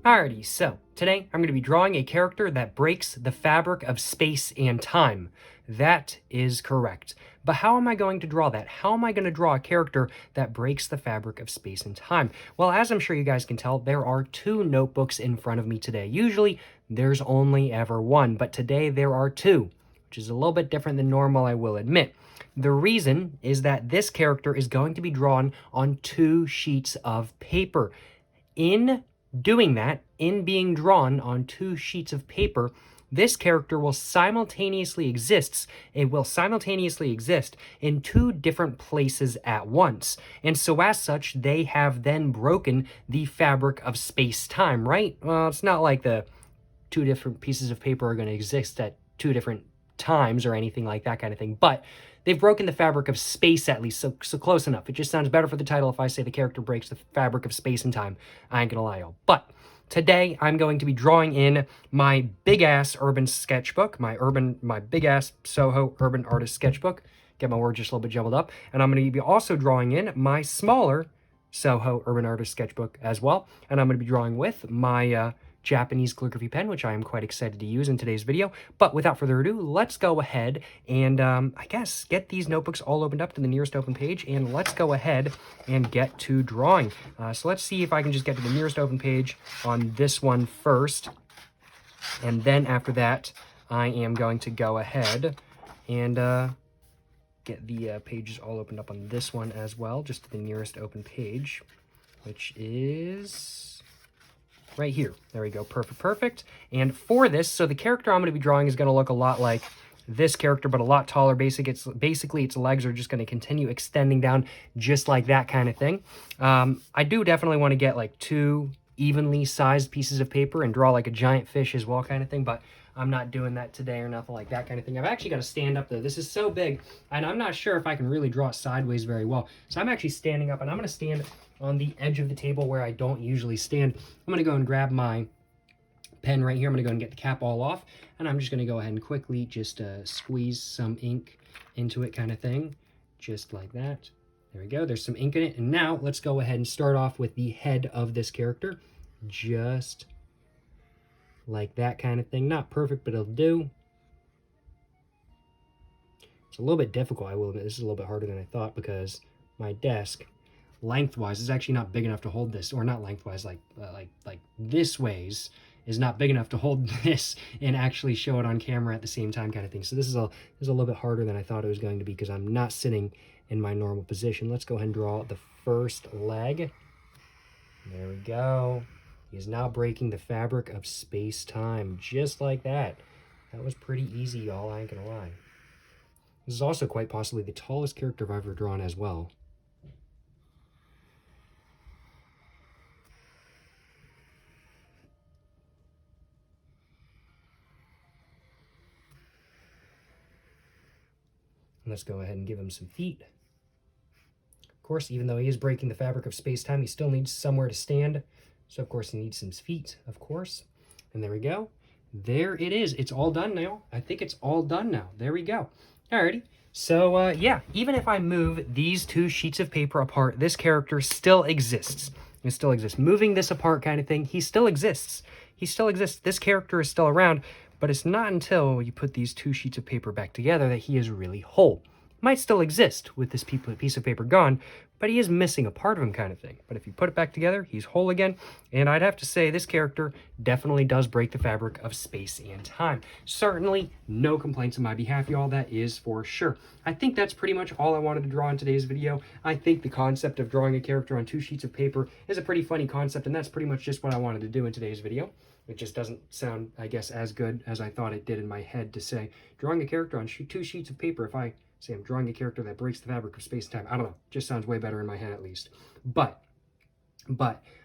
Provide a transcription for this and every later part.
Alrighty, so today I'm going to be drawing a character that breaks the fabric of space and time. That is correct. But how am I going to draw that? How am I going to draw a character that breaks the fabric of space and time? Well, as I'm sure you guys can tell, there are two notebooks in front of me today. Usually, there's only ever one, but today there are two, which is a little bit different than normal, I will admit. The reason is that this character is going to be drawn on two sheets of paper. In doing that, in being drawn on two sheets of paper, this character will simultaneously exist in two different places at once. And so as such, they have then broken the fabric of space-time, right? Well, it's not like the two different pieces of paper are going to exist at two different times or anything like that kind of thing, but they've broken the fabric of space at least, so close enough. It just sounds better for the title if I say the character breaks the fabric of space and time. I ain't gonna lie, y'all. But today I'm going to be drawing in my big-ass urban sketchbook, my big-ass Soho urban artist sketchbook. Get my words just a little bit jumbled up. And I'm going to be also drawing in my smaller Soho urban artist sketchbook as well. And I'm going to be drawing with my Japanese calligraphy pen, which I am quite excited to use in today's video. But without further ado, let's go ahead and, I guess, get these notebooks all opened up to the nearest open page, and let's go ahead and get to drawing. So let's see if I can just get to the nearest open page on this one first, and then after that, I am going to go ahead and get the pages all opened up on this one as well, just to the nearest open page, which is right here. There we go. Perfect. And for this, so the character I'm going to be drawing is going to look a lot like this character, but a lot taller. Basically, its legs are just going to continue extending down just like that kind of thing. I do definitely want to get like two evenly sized pieces of paper and draw like a giant fish as well kind of thing, but I'm not doing that today or nothing like that kind of thing. I've actually got to stand up though. This is so big, and I'm not sure if I can really draw it sideways very well. So I'm actually standing up, and I'm going to stand on the edge of the table where I don't usually stand. I'm going to go and grab my pen right here. I'm going to go and get the cap all off, and I'm just going to go ahead and quickly just squeeze some ink into it kind of thing, just like that. There we go. There's some ink in it. And now let's go ahead and start off with the head of this character, just like that kind of thing. Not perfect, but it'll do. It's a little bit difficult, I will admit. This is a little bit harder than I thought because my desk, lengthwise, is actually not big enough to hold this, or not lengthwise, like this ways is not big enough to hold this and actually show it on camera at the same time kind of thing. So this is a little bit harder than I thought it was going to be because I'm not sitting in my normal position. Let's go ahead and draw the first leg. There we go. He is now breaking the fabric of space-time, just like that. That was pretty easy, y'all, I ain't gonna lie. This is also quite possibly the tallest character I've ever drawn as well. Let's go ahead and give him some feet. Of course, even though he is breaking the fabric of space-time, he still needs somewhere to stand. So, of course, he needs some feet, of course. And there we go. There it is. It's all done now. I think it's all done now. There we go. Alrighty. So, yeah, even if I move these two sheets of paper apart, this character still exists. It still exists. Moving this apart kind of thing, he still exists. He still exists. This character is still around, but it's not until you put these two sheets of paper back together that he is really whole. Might still exist with this piece of paper gone, but he is missing a part of him kind of thing. But if you put it back together, he's whole again. And I'd have to say this character definitely does break the fabric of space and time. Certainly no complaints on my behalf, y'all. That is for sure. I think that's pretty much all I wanted to draw in today's video. I think the concept of drawing a character on two sheets of paper is a pretty funny concept, and that's pretty much just what I wanted to do in today's video. It just doesn't sound, I guess, as good as I thought it did in my head to say drawing a character on two sheets of paper. If I say I'm drawing a character that breaks the fabric of space and time, I don't know, just sounds way better in my head at least. But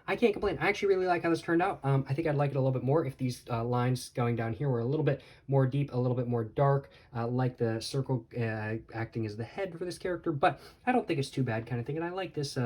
I can't complain. I actually really like how this turned out. I think I'd like it a little bit more if these lines going down here were a little bit more deep, a little bit more dark, like the circle acting as the head for this character. But I don't think it's too bad kind of thing. And I like this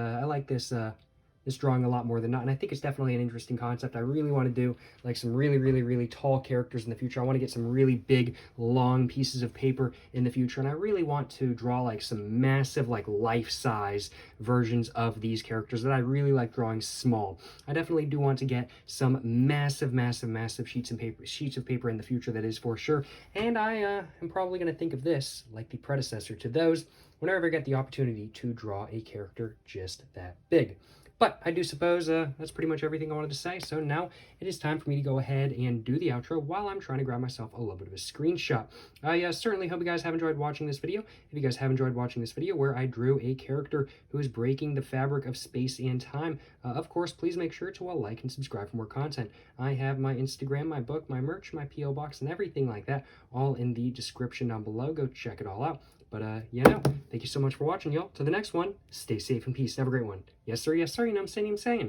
this drawing a lot more than not, and I think it's definitely an interesting concept. I really want to do like some really, really, really tall characters in the future. I want to get some really big, long pieces of paper in the future, and I really want to draw like some massive, like life-size versions of these characters that I really like drawing small. I definitely do want to get some massive, massive, massive sheets of paper in the future, that is for sure, and I am probably going to think of this like the predecessor to those whenever I get the opportunity to draw a character just that big. But I do suppose that's pretty much everything I wanted to say. So now it is time for me to go ahead and do the outro while I'm trying to grab myself a little bit of a screenshot. I certainly hope you guys have enjoyed watching this video. If you guys have enjoyed watching this video where I drew a character who is breaking the fabric of space and time, of course, please make sure to like and subscribe for more content. I have my Instagram, my book, my merch, my P.O. box, and everything like that all in the description down below. Go check it all out. But yeah, thank you so much for watching, y'all. To the next one, stay safe and peace. Have a great one. Yes, sir. Yes, sir. You know what I'm saying?